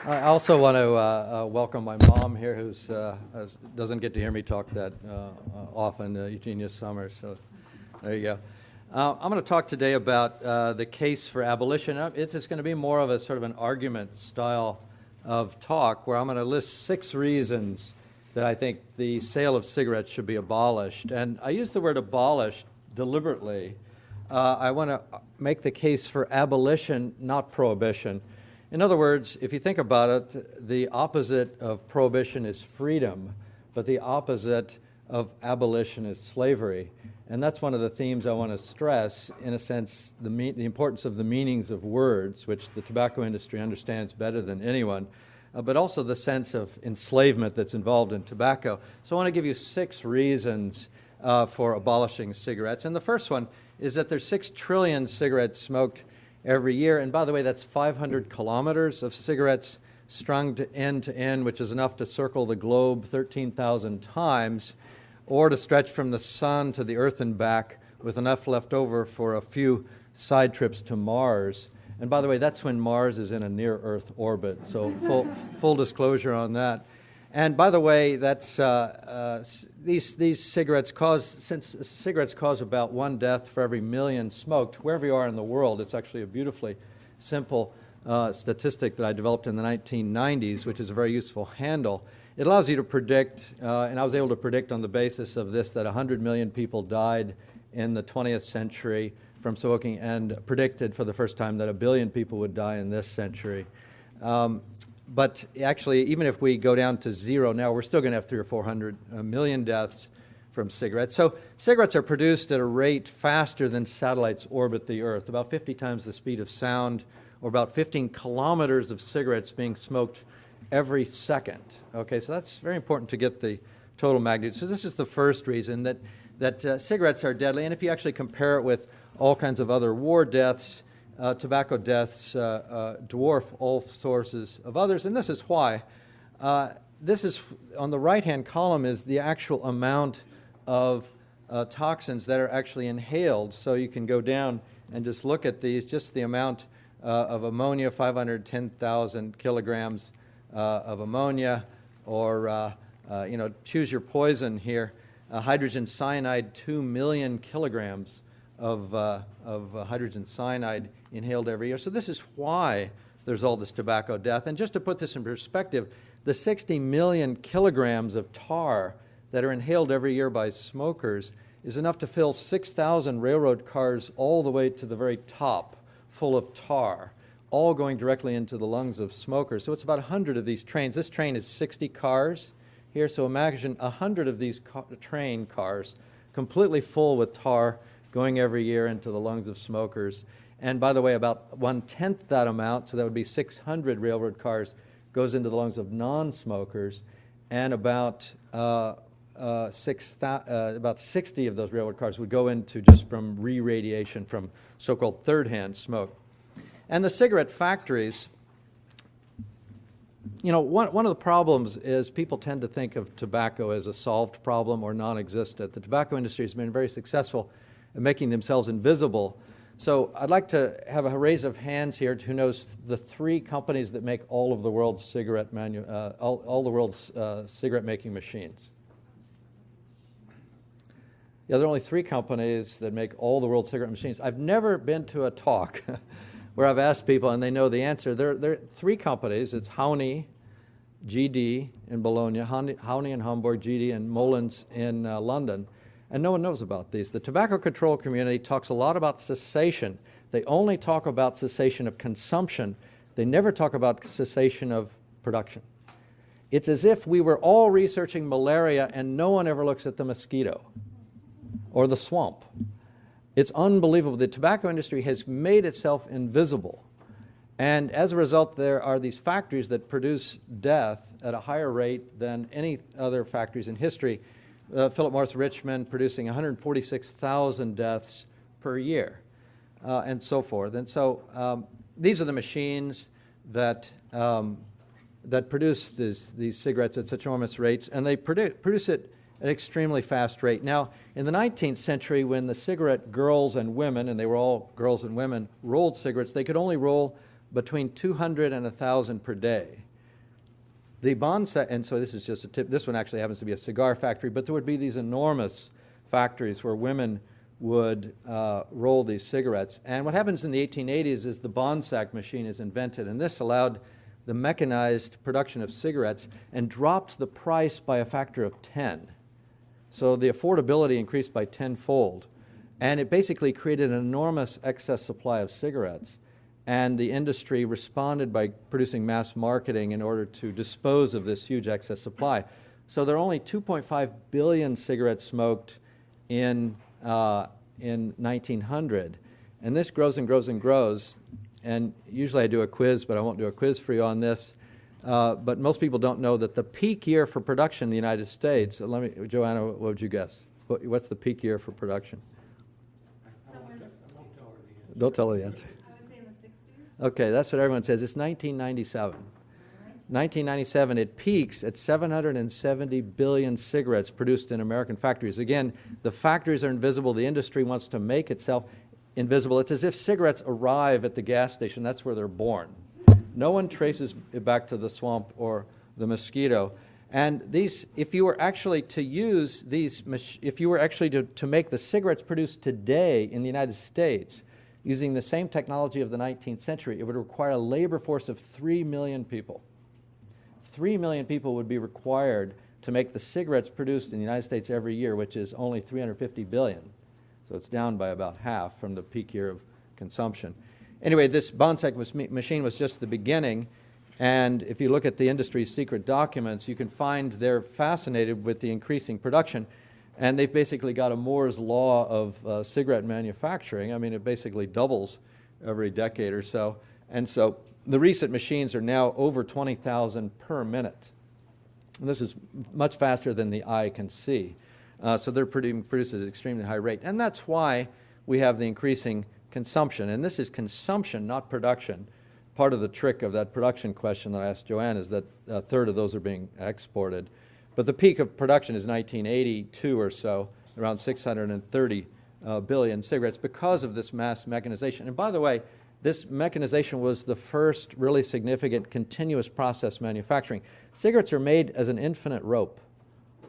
I also want to welcome my mom here, who doesn't get to hear me talk that often, Eugenia Summers. So there you go. I'm going to talk today about the case for abolition. It's going to be more of a sort of an argument style of talk, where I'm going to list 6 reasons that I think the sale of cigarettes should be abolished. And I use the word abolished deliberately. I want to make the case for abolition, not prohibition. In other words, if you think about it, the opposite of prohibition is freedom, but the opposite of abolition is slavery. And that's one of the themes I want to stress, in a sense, the importance of the meanings of words, which the tobacco industry understands better than anyone, but also the sense of enslavement that's involved in tobacco. So I want to give you 6 reasons for abolishing cigarettes. And the first one is that there's 6 trillion cigarettes smoked every year. And by the way, that's 500 kilometers of cigarettes strung to end, which is enough to circle the globe 13,000 times, or to stretch from the sun to the earth and back, with enough left over for a few side trips to Mars. And by the way, that's when Mars is in a near-Earth orbit, so full disclosure on that. And by the way, that's these cigarettes since cigarettes cause about 1 death for every million smoked, wherever you are in the world. It's actually a beautifully simple statistic that I developed in the 1990s, which is a very useful handle. It allows you to predict, and I was able to predict on the basis of this, that 100 million people died in the 20th century from smoking, and predicted for the first time that 1 billion people would die in this century. But actually, even if we go down to 0 now, we're still going to have 300 or 400 million deaths from cigarettes. So cigarettes are produced at a rate faster than satellites orbit the Earth, about 50 times the speed of sound, or about 15 kilometers of cigarettes being smoked every second. Okay, so that's very important to get the total magnitude. So this is the first reason that cigarettes are deadly. And if you actually compare it with all kinds of other war deaths, tobacco deaths dwarf all sources of others, and this is why. This is, on the right-hand column, is the actual amount of toxins that are actually inhaled. So you can go down and just look at these, just the amount of ammonia, 510,000 kilograms of ammonia, or choose your poison here. Hydrogen cyanide, 2 million kilograms of hydrogen cyanide inhaled every year. So this is why there's all this tobacco death. And just to put this in perspective, the 60 million kilograms of tar that are inhaled every year by smokers is enough to fill 6,000 railroad cars all the way to the very top, full of tar, all going directly into the lungs of smokers. So it's about 100 of these trains. This train is 60 cars here, so imagine 100 of these train cars completely full with tar going every year into the lungs of smokers. And by the way, about 1/10 that amount, so that would be 600 railroad cars, goes into the lungs of non-smokers, and about 60 of those railroad cars would go into just from re-radiation from so-called third-hand smoke. And the cigarette factories, one of the problems is people tend to think of tobacco as a solved problem or non-existent. The tobacco industry has been very successful in making themselves invisible. So I'd like to have a raise of hands here who knows the 3 companies that make all of the world's cigarette cigarette making machines. Yeah, there are only 3 companies that make all the world's cigarette machines. I've never been to a talk where I've asked people and they know the answer. There are 3 companies. It's Hauni, GD in Bologna, Hauni in Hamburg, GD in Moulins in London. And no one knows about these. The tobacco control community talks a lot about cessation. They only talk about cessation of consumption. They never talk about cessation of production. It's as if we were all researching malaria and no one ever looks at the mosquito or the swamp. It's unbelievable. The tobacco industry has made itself invisible. And as a result, there are these factories that produce death at a higher rate than any other factories in history. Philip Morris Richmond producing 146,000 deaths per year, and so forth. And so these are the machines that produce these cigarettes at such enormous rates, and they produce it at an extremely fast rate. Now, in the 19th century, when the cigarette girls and women, and they were all girls and women, rolled cigarettes, they could only roll between 200 and 1,000 per day. The bond set, and so this is just a tip. This one actually happens to be a cigar factory, but there would be these enormous factories where women would roll these cigarettes. And what happens in the 1880s is the bond sack machine is invented, and this allowed the mechanized production of cigarettes and dropped the price by a factor of 10. So the affordability increased by tenfold. And it basically created an enormous excess supply of cigarettes. And the industry responded by producing mass marketing in order to dispose of this huge excess supply. So there are only 2.5 billion cigarettes smoked in 1900. And this grows and grows and grows. And usually I do a quiz, but I won't do a quiz for you on this. But most people don't know that the peak year for production in the United States, Joanna, what would you guess? What's the peak year for production? Don't tell her the answer. I would say in the 60s. Okay, that's what everyone says. It's 1997. 1997, it peaks at 770 billion cigarettes produced in American factories. Again, the factories are invisible. The industry wants to make itself invisible. It's as if cigarettes arrive at the gas station. That's where they're born. No one traces it back to the swamp or the mosquito. And these, if you were actually to use these, if you were actually to make the cigarettes produced today in the United States using the same technology of the 19th century, it would require a labor force of 3 million people. 3 million people would be required to make the cigarettes produced in the United States every year, which is only 350 billion. So it's down by about half from the peak year of consumption. Anyway, this bond sack machine was just the beginning, and if you look at the industry's secret documents, you can find they're fascinated with the increasing production, and they've basically got a Moore's law of cigarette manufacturing. I mean, it basically doubles every decade or so, and so the recent machines are now over 20,000 per minute. And this is much faster than the eye can see. So they're produced at an extremely high rate. And that's why we have the increasing consumption. And this is consumption, not production. Part of the trick of that production question that I asked Joanne is that a third of those are being exported. But the peak of production is 1982 or so, around 630 billion cigarettes because of this mass mechanization. And by the way, this mechanization was the first really significant continuous process manufacturing. Cigarettes are made as an infinite rope,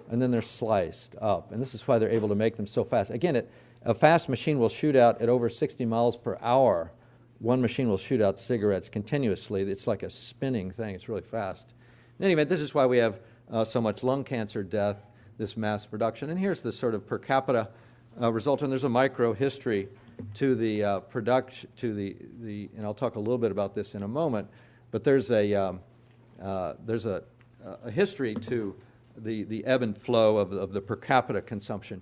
and then they're sliced up. And this is why they're able to make them so fast. Again, a fast machine will shoot out at over 60 miles per hour. One machine will shoot out cigarettes continuously. It's like a spinning thing. It's really fast. Anyway, this is why we have so much lung cancer death, this mass production. And here's the sort of per capita result. And there's a micro history to the production, to the, and I'll talk a little bit about this in a moment. But there's a history to the ebb and flow of the per capita consumption.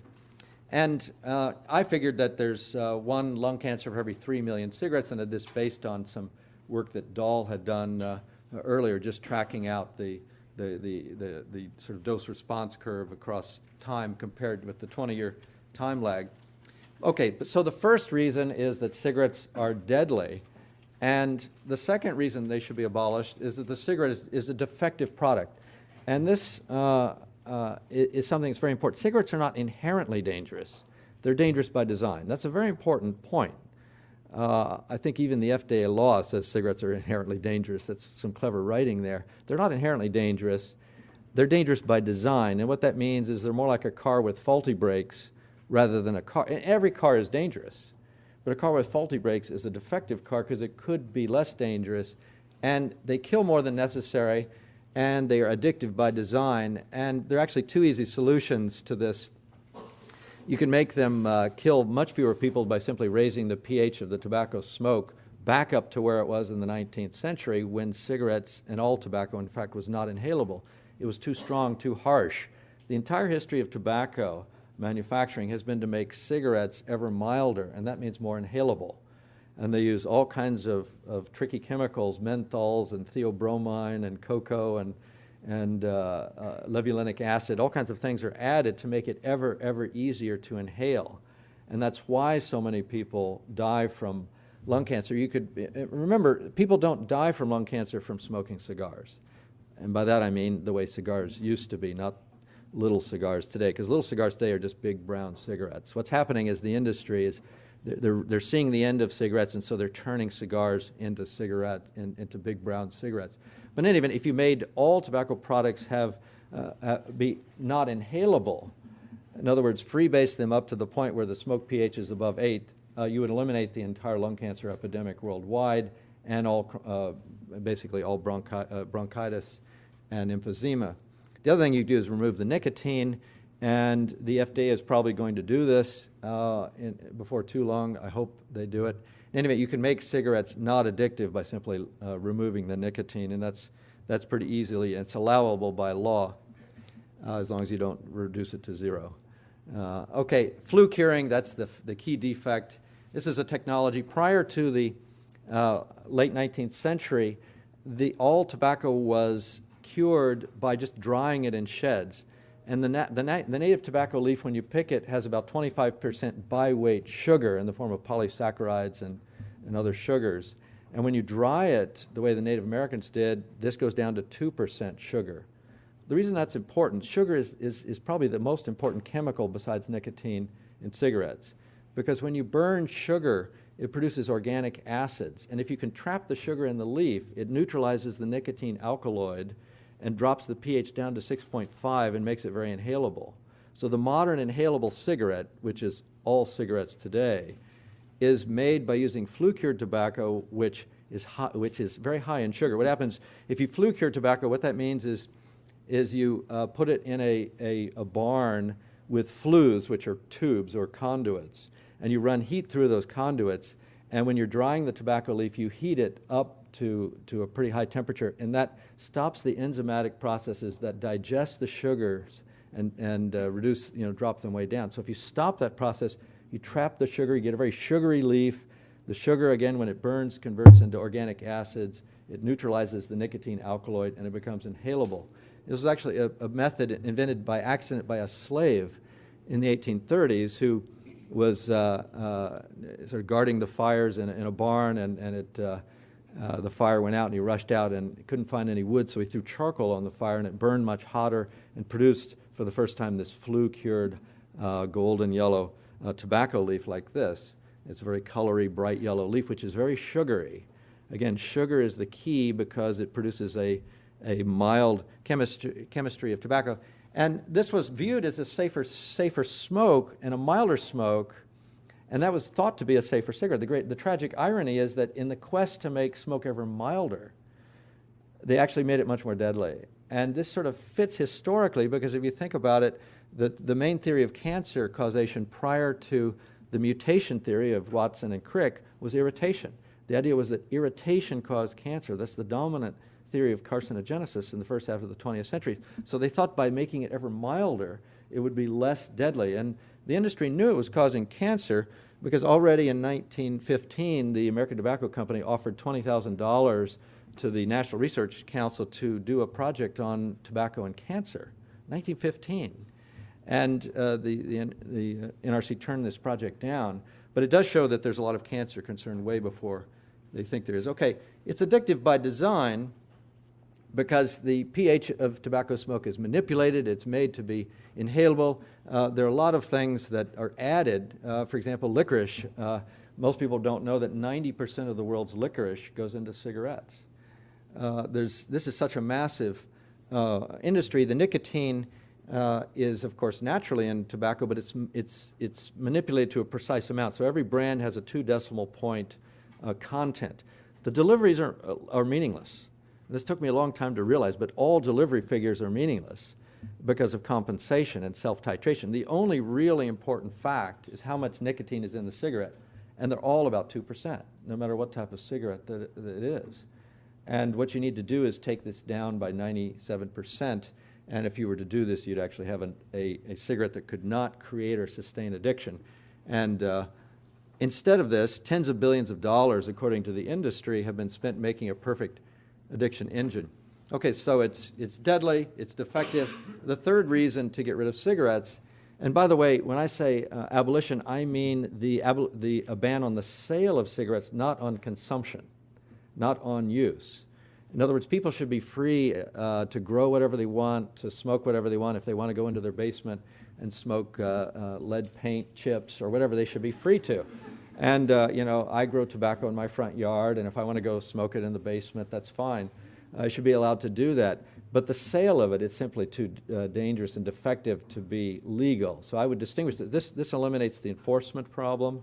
And I figured that there's one lung cancer for every 3 million cigarettes, and this based on some work that Dahl had done earlier, just tracking out the sort of dose response curve across time compared with the 20-year time lag. Okay, so the first reason is that cigarettes are deadly, and the second reason they should be abolished is that the cigarette is a defective product. And this is something that's very important. Cigarettes are not inherently dangerous. They're dangerous by design. That's a very important point. I think even the FDA law says cigarettes are inherently dangerous. That's some clever writing there. They're not inherently dangerous. They're dangerous by design. And what that means is they're more like a car with faulty brakes rather than a car. And every car is dangerous. But a car with faulty brakes is a defective car because it could be less dangerous. And they kill more than necessary. And they are addictive by design, and there are actually two easy solutions to this. You can make them kill much fewer people by simply raising the pH of the tobacco smoke back up to where it was in the 19th century when cigarettes and all tobacco, in fact, was not inhalable. It was too strong, too harsh. The entire history of tobacco manufacturing has been to make cigarettes ever milder, and that means more inhalable. And they use all kinds of tricky chemicals, menthols and theobromine and cocoa and levulinic acid. All kinds of things are added to make it ever easier to inhale. And that's why so many people die from lung cancer. You could remember, people don't die from lung cancer from smoking cigars. And by that I mean the way cigars used to be, not little cigars today, because little cigars today are just big brown cigarettes. What's happening is the industry is they're seeing the end of cigarettes, and so they're turning cigars into big brown cigarettes. But in any event, if you made all tobacco products be not inhalable, in other words, freebase them up to the point where the smoke pH is above 8, you would eliminate the entire lung cancer epidemic worldwide and basically all bronchitis and emphysema. The other thing you do is remove the nicotine, and the FDA is probably going to do this before too long. I hope they do it. In any event, you can make cigarettes not addictive by simply removing the nicotine, and that's pretty easily, and it's allowable by law as long as you don't reduce it to zero. Okay, flu curing, that's the key defect. This is a technology prior to the late 19th century. All tobacco was cured by just drying it in sheds. And the native tobacco leaf, when you pick it, has about 25% by-weight sugar in the form of polysaccharides and other sugars. And when you dry it, the way the Native Americans did, this goes down to 2% sugar. The reason that's important, sugar is probably the most important chemical besides nicotine in cigarettes. Because when you burn sugar, it produces organic acids. And if you can trap the sugar in the leaf, it neutralizes the nicotine alkaloid and drops the pH down to 6.5 and makes it very inhalable. So the modern inhalable cigarette, which is all cigarettes today, is made by using flue-cured tobacco, which is very high in sugar. What happens if you flue-cure tobacco? What that means is you put it in a barn with flues, which are tubes or conduits, and you run heat through those conduits. And when you're drying the tobacco leaf, you heat it up to a pretty high temperature, and that stops the enzymatic processes that digest the sugars and reduce, drop them way down. So if you stop that process, you trap the sugar, you get a very sugary leaf. The sugar, again, when it burns, converts into organic acids. It neutralizes the nicotine alkaloid, and it becomes inhalable. This was actually a method invented by accident by a slave in the 1830s who was sort of guarding the fires in a barn, and the fire went out, and he rushed out and couldn't find any wood, so he threw charcoal on the fire, and it burned much hotter and produced, for the first time, this flue-cured golden yellow tobacco leaf like this. It's a very colory, bright yellow leaf, which is very sugary. Again, sugar is the key because it produces a mild chemistry of tobacco. And this was viewed as a safer smoke and a milder smoke, and that was thought to be a safer cigarette. The tragic irony is that in the quest to make smoke ever milder, they actually made it much more deadly. And this sort of fits historically, because if you think about it, the main theory of cancer causation prior to the mutation theory of Watson and Crick was irritation. The idea was that irritation caused cancer. That's the dominant theory of carcinogenesis in the first half of the 20th century. So they thought by making it ever milder, it would be less deadly. And the industry knew it was causing cancer because already in 1915, the American Tobacco Company offered $20,000 to the National Research Council to do a project on tobacco and cancer. 1915. And the NRC turned this project down. But it does show that there's a lot of cancer concern way before they think there is. Okay, it's addictive by design because the pH of tobacco smoke is manipulated. It's made to be inhalable. There are a lot of things that are added. For example, licorice. Most people don't know that 90% of the world's licorice goes into cigarettes. This is such a massive industry. The nicotine is, of course, naturally in tobacco, but it's manipulated to a precise amount. So every brand has a 2 decimal point content. The deliveries are meaningless. This took me a long time to realize, but all delivery figures are meaningless because of compensation and self-titration. The only really important fact is how much nicotine is in the cigarette, and they're all about 2%, no matter what type of cigarette that it is. And what you need to do is take this down by 97%, and if you were to do this, you'd actually have a cigarette that could not create or sustain addiction. And instead of this, tens of billions of dollars, according to the industry, have been spent making a perfect addiction engine. Okay, so it's deadly, it's defective. The third reason to get rid of cigarettes, and by the way, when I say abolition, I mean a ban on the sale of cigarettes, not on consumption, not on use. In other words, people should be free to grow whatever they want, to smoke whatever they want. If they want to go into their basement and smoke lead paint chips or whatever, they should be free to. And, I grow tobacco in my front yard, and if I want to go smoke it in the basement, that's fine. should be allowed to do that. But the sale of it is simply too dangerous and defective to be legal. So I would distinguish that. This eliminates the enforcement problem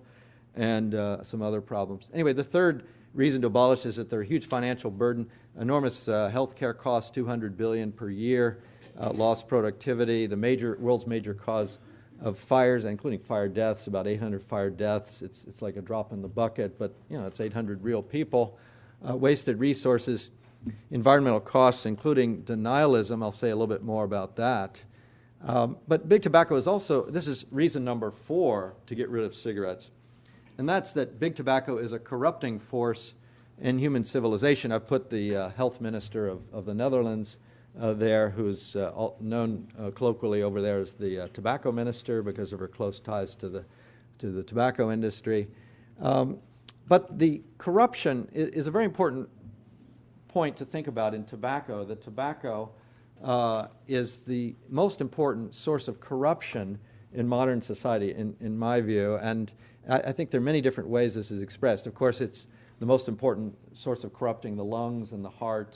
and some other problems. Anyway, the third reason to abolish is that they're a huge financial burden, enormous health care costs, $200 billion per year, lost productivity, the world's major cause of fires, including fire deaths, about 800 fire deaths. It's like a drop in the bucket, but it's 800 real people. Wasted resources, environmental costs, including denialism. I'll say a little bit more about that. But big tobacco is also, this is reason number 4 to get rid of cigarettes, and that's that big tobacco is a corrupting force in human civilization. I've put the health minister of the Netherlands there, who's known colloquially over there as the tobacco minister because of her close ties to the tobacco industry. But the corruption is a very important point to think about in tobacco. The tobacco is the most important source of corruption in modern society, in my view, and I think there are many different ways this is expressed. Of course, it's the most important source of corrupting the lungs and the heart.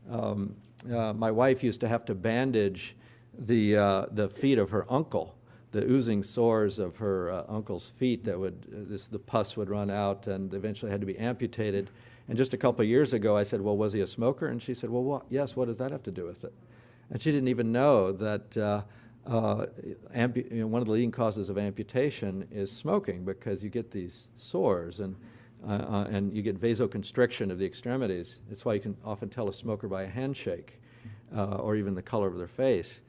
My wife used to have to bandage the feet of her uncle, the oozing sores of her uncle's feet that the pus would run out and eventually had to be amputated. And just a couple of years ago, I said, well, was he a smoker? And she said, well, yes, what does that have to do with it? And she didn't even know that one of the leading causes of amputation is smoking, because you get these sores and you get vasoconstriction of the extremities. That's why you can often tell a smoker by a handshake or even the color of their face.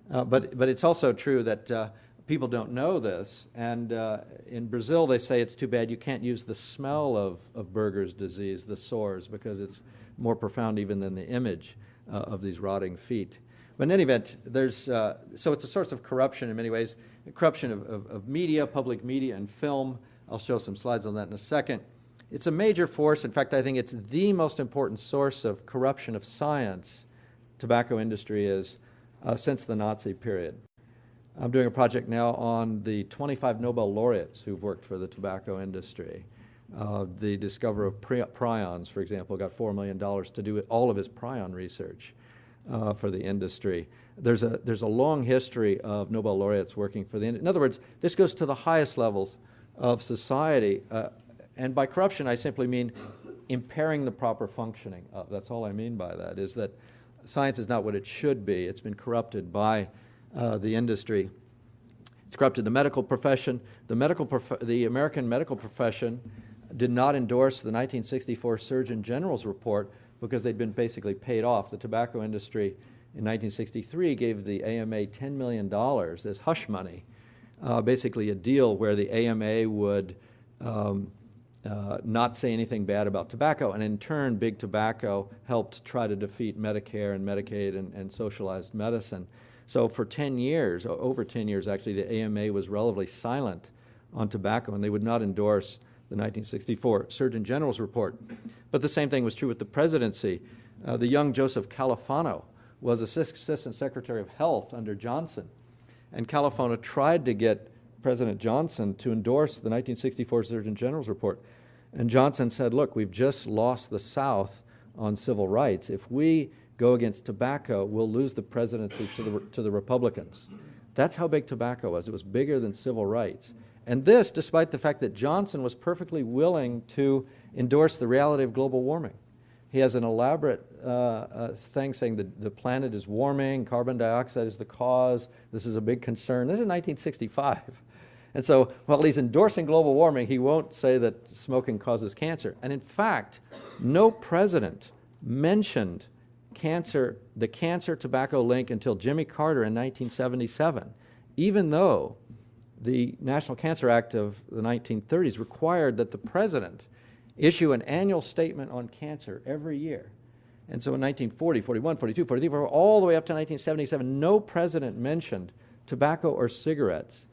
But it's also true that people don't know this, and in Brazil they say it's too bad you can't use the smell of Berger's disease, the sores, because it's more profound even than the image of these rotting feet. But in any event, so it's a source of corruption in many ways, corruption of media, public media and film. I'll show some slides on that in a second. It's a major force. In fact, I think it's the most important source of corruption of science, tobacco industry is, since the Nazi period. I'm doing a project now on the 25 Nobel laureates who've worked for the tobacco industry. The discoverer of prions, for example, got $4 million to do all of his prion research for the industry. There's a long history of Nobel laureates working for the industry. In other words, this goes to the highest levels of society. And by corruption, I simply mean impairing the proper functioning of. That's all I mean by that, is that science is not what it should be. It's been corrupted by the industry. It's corrupted the medical profession. The American medical profession did not endorse the 1964 Surgeon General's report because they'd been basically paid off. The tobacco industry in 1963 gave the AMA $10 million as hush money, basically a deal where the AMA would not say anything bad about tobacco, and in turn, big tobacco helped try to defeat Medicare and Medicaid and socialized medicine. So for 10 years, over 10 years actually, the AMA was relatively silent on tobacco, and they would not endorse the 1964 Surgeon General's report. But the same thing was true with the presidency. The young Joseph Califano was Assistant Secretary of Health under Johnson, and Califano tried to get President Johnson to endorse the 1964 Surgeon General's report. And Johnson said, look, we've just lost the South on civil rights. If we go against tobacco, we'll lose the presidency to the Republicans. That's how big tobacco was. It was bigger than civil rights. And this, despite the fact that Johnson was perfectly willing to endorse the reality of global warming. He has an elaborate thing saying that the planet is warming, carbon dioxide is the cause, this is a big concern. This is 1965. And so while he's endorsing global warming, he won't say that smoking causes cancer. And in fact, no president mentioned the cancer-tobacco link until Jimmy Carter in 1977, even though the National Cancer Act of the 1930s required that the president issue an annual statement on cancer every year. And so in 1940, 41, 42, 43, all the way up to 1977, no president mentioned tobacco or cigarettes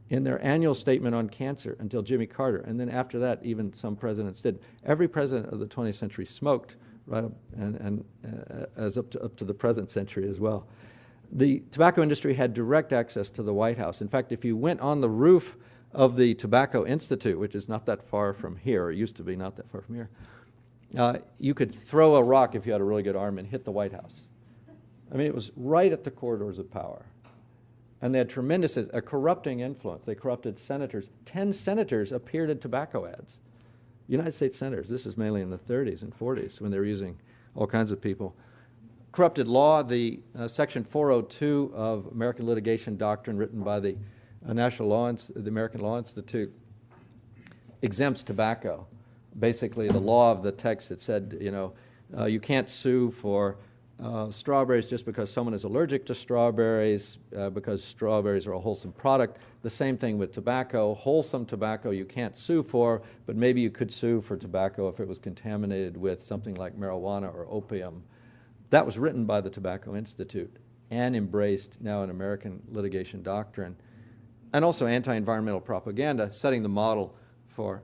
in their annual statement on cancer until Jimmy Carter. And then after that, even some presidents did. Every president of the 20th century smoked, right up, and as up to the present century as well. The tobacco industry had direct access to the White House. In fact, if you went on the roof of the Tobacco Institute, which is not that far from here, or used to be not that far from here, you could throw a rock if you had a really good arm and hit the White House. I mean, it was right at the corridors of power. And they had tremendous, a corrupting influence. They corrupted senators. 10 senators appeared in tobacco ads. United States senators, this is mainly in the 30s and 40s when they were using all kinds of people. Corrupted law, the Section 402 of American Litigation Doctrine written by the the American Law Institute exempts tobacco. Basically, the law of the text that said, you can't sue for strawberries just because someone is allergic to strawberries, because strawberries are a wholesome product. The same thing with tobacco. Wholesome tobacco you can't sue for, but maybe you could sue for tobacco if it was contaminated with something like marijuana or opium. That was written by the Tobacco Institute and embraced now in American litigation doctrine. And also anti-environmental propaganda, setting the model for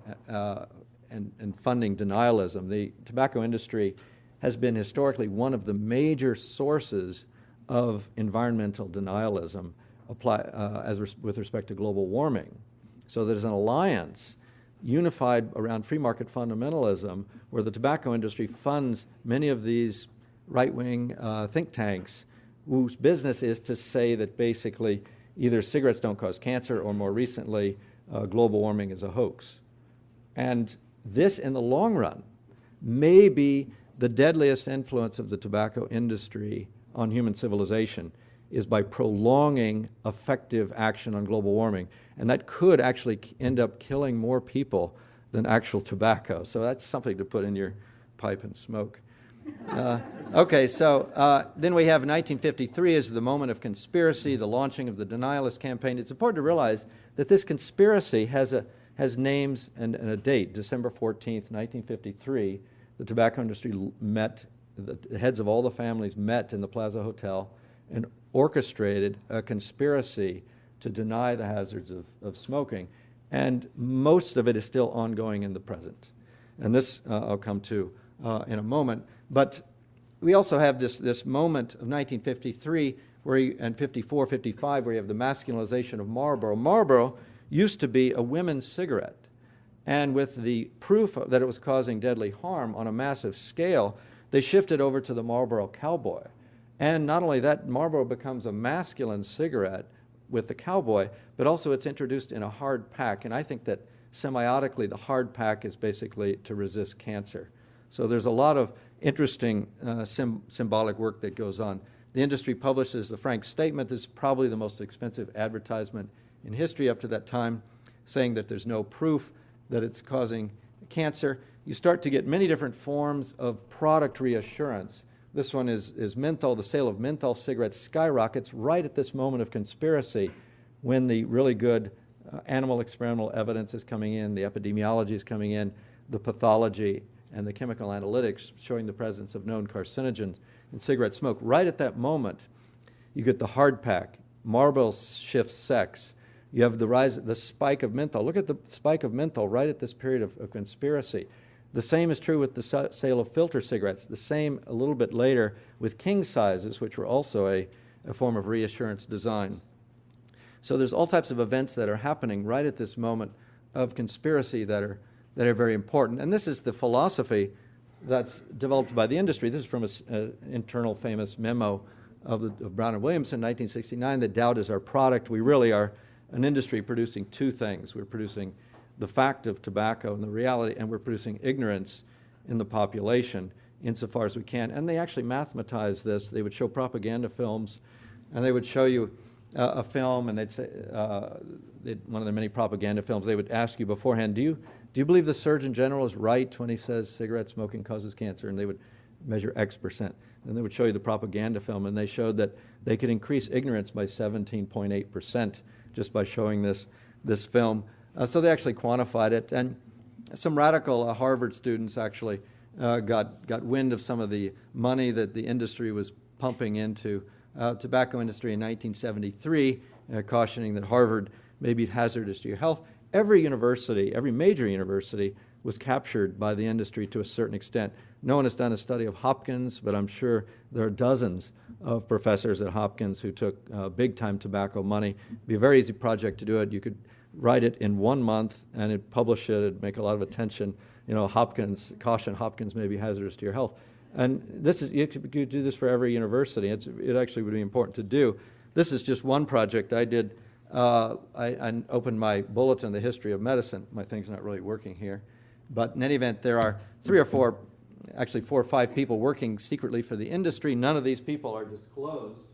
and funding denialism. The tobacco industry has been historically one of the major sources of environmental denialism with respect to global warming. So there's an alliance unified around free market fundamentalism where the tobacco industry funds many of these right-wing think tanks whose business is to say that basically either cigarettes don't cause cancer or more recently global warming is a hoax. And this in the long run may be the deadliest influence of the tobacco industry on human civilization is by prolonging effective action on global warming. And that could actually end up killing more people than actual tobacco. So that's something to put in your pipe and smoke. Okay, so then we have 1953 as the moment of conspiracy, the launching of the denialist campaign. It's important to realize that this conspiracy has names and a date, December 14th, 1953. The tobacco industry met, the heads of all the families met in the Plaza Hotel and orchestrated a conspiracy to deny the hazards of smoking. And most of it is still ongoing in the present. And this I'll come to in a moment. But we also have this moment of 1953 and 54, 55, where you have the masculinization of Marlboro. Marlboro used to be a women's cigarette. And with the proof that it was causing deadly harm on a massive scale, they shifted over to the Marlboro Cowboy. And not only that, Marlboro becomes a masculine cigarette with the Cowboy, but also it's introduced in a hard pack. And I think that semiotically, the hard pack is basically to resist cancer. So there's a lot of interesting symbolic work that goes on. The industry publishes the frank statement. This is probably the most expensive advertisement in history up to that time, saying that there's no proof that it's causing cancer. You start to get many different forms of product reassurance. This one is menthol. The sale of menthol cigarettes skyrockets right at this moment of conspiracy when the really good animal experimental evidence is coming in, the epidemiology is coming in, the pathology and the chemical analytics showing the presence of known carcinogens in cigarette smoke. Right at that moment, you get the hard pack. Marlboro shifts sex. You have the spike of menthol. Look at the spike of menthol right at this period of conspiracy. The same is true with the sale of filter cigarettes. The same a little bit later with king sizes, which were also a form of reassurance design. So there's all types of events that are happening right at this moment of conspiracy that are very important. And this is the philosophy that's developed by the industry. This is from an internal famous memo of Brown and Williamson, 1969, that doubt is our product. We really are an industry producing two things. We're producing the fact of tobacco and the reality, and we're producing ignorance in the population insofar as we can. And they actually mathematize this. They would show propaganda films, and they would show you a film, and they'd say, one of the many propaganda films, they would ask you beforehand, do you believe the Surgeon General is right when he says cigarette smoking causes cancer? And they would measure X percent. Then they would show you the propaganda film, and they showed that they could increase ignorance by 17.8% just by showing this film. So they actually quantified it. And some radical Harvard students actually got wind of some of the money that the industry was pumping into tobacco industry in 1973, cautioning that Harvard may be hazardous to your health. Every university, every major university, was captured by the industry to a certain extent. No one has done a study of Hopkins, but I'm sure there are dozens of professors at Hopkins who took big-time tobacco money. It'd be a very easy project to do it. You could write it in 1 month and it'd publish it, it'd make a lot of attention. Hopkins, caution, Hopkins may be hazardous to your health. And you could do this for every university. It actually would be important to do. This is just one project I did. I opened my bulletin, The History of Medicine. My thing's not really working here. But in any event, there are 3 or 4, actually 4 or 5 people working secretly for the industry. None of these people are disclosed.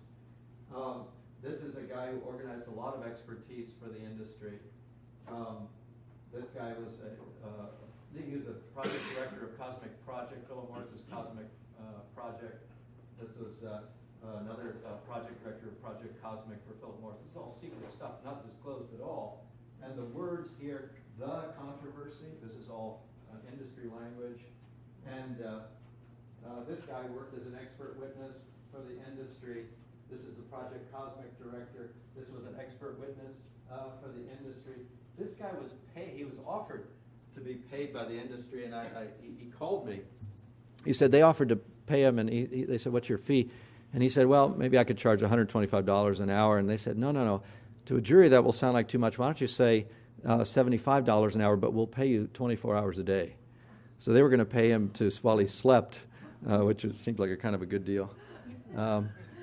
This is a guy who organized a lot of expertise for the industry. This guy was he was a project director of Cosmic Project, Philip Morris's Cosmic Project. This was another project director of Project Cosmic for Philip Morris. This is all secret stuff, not disclosed at all. And the words here, the controversy, this is all industry language. And this guy worked as an expert witness for the industry. This is the Project Cosmic director. This was an expert witness for the industry. This guy was paid, he was offered to be paid by the industry, and he called me. He said they offered to pay him, and they said, what's your fee? And he said, well, maybe I could charge $125 an hour. And they said, no. To a jury, that will sound like too much. Why don't you say $75 an hour, but we'll pay you 24 hours a day. So they were going to pay him while he slept, which seemed like a kind of a good deal.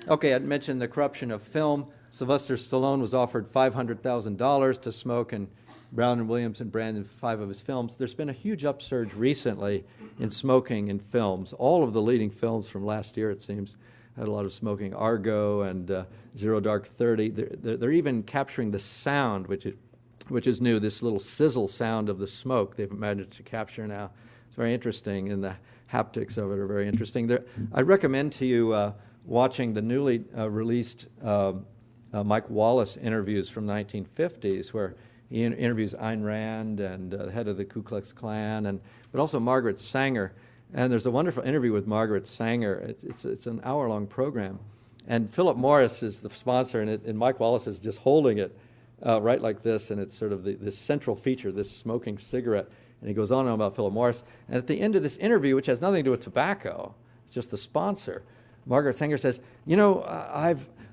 Okay, I'd mentioned the corruption of film. Sylvester Stallone was offered $500,000 to smoke, and Brown and Williams and Brandon 5 of his films. There's been a huge upsurge recently in smoking in films. All of the leading films from last year, it seems, had a lot of smoking. Argo and Zero Dark 30. They're even capturing the sound, which is new, this little sizzle sound of the smoke they've managed to capture now. It's very interesting, and the haptics of it are very interesting. I recommend to you watching the newly released Mike Wallace interviews from the 1950s, where he interviews Ayn Rand and the head of the Ku Klux Klan, but also Margaret Sanger. And there's a wonderful interview with Margaret Sanger. It's an hour-long program. And Philip Morris is the sponsor, and Mike Wallace is just holding it right like this, and it's sort of this central feature, this smoking cigarette. And he goes on and on about Philip Morris. And at the end of this interview, which has nothing to do with tobacco, it's just the sponsor, Margaret Sanger says,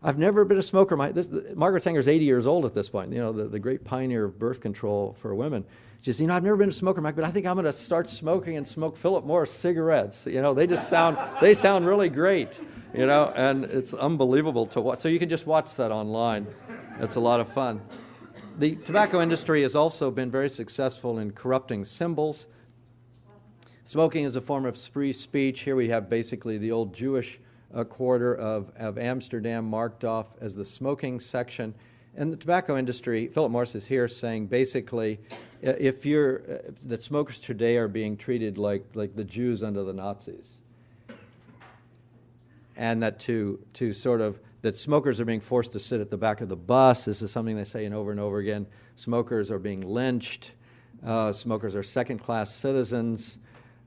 I've never been a smoker. Margaret Sanger's 80 years old at this point, the great pioneer of birth control for women. She says, I've never been a smoker, Mike, but I think I'm going to start smoking and smoke Philip Morris cigarettes. They just sound really great, and it's unbelievable to watch. So you can just watch that online. It's a lot of fun. The tobacco industry has also been very successful in corrupting symbols. Smoking is a form of free speech. Here we have basically the old Jewish quarter of Amsterdam marked off as the smoking section. And the tobacco industry, Philip Morris is here saying basically that smokers today are being treated like the Jews under the Nazis. And that that smokers are being forced to sit at the back of the bus. This is something they say over and over again. Smokers are being lynched. Smokers are second-class citizens.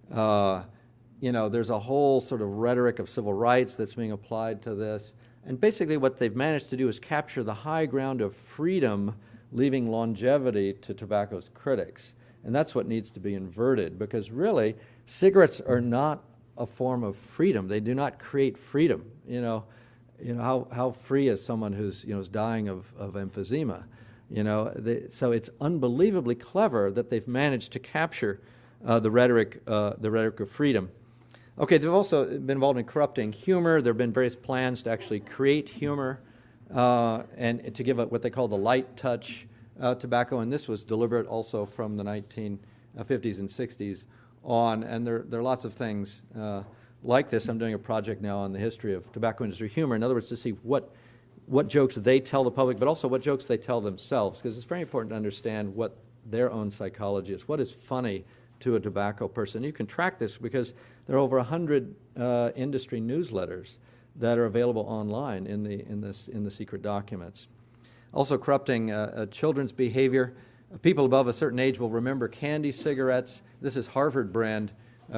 There's a whole sort of rhetoric of civil rights that's being applied to this. And basically what they've managed to do is capture the high ground of freedom, leaving longevity to tobacco's critics. And that's what needs to be inverted, because really, cigarettes are not a form of freedom. They do not create freedom. How free is someone who's dying of emphysema? So it's unbelievably clever that they've managed to capture the rhetoric of freedom. Okay, they've also been involved in corrupting humor. There have been various plans to actually create humor and to give it what they call the light touch tobacco, and this was deliberate also from the 1950s and 60s on, and there are lots of things like this. I'm doing a project now on the history of tobacco industry humor, in other words, to see what jokes they tell the public, but also what jokes they tell themselves, because it's very important to understand what their own psychology is, what is funny to a tobacco person. You can track this because there are over 100 industry newsletters that are available online in the secret documents. Also corrupting children's behavior. People above a certain age will remember candy cigarettes. This is Harvard brand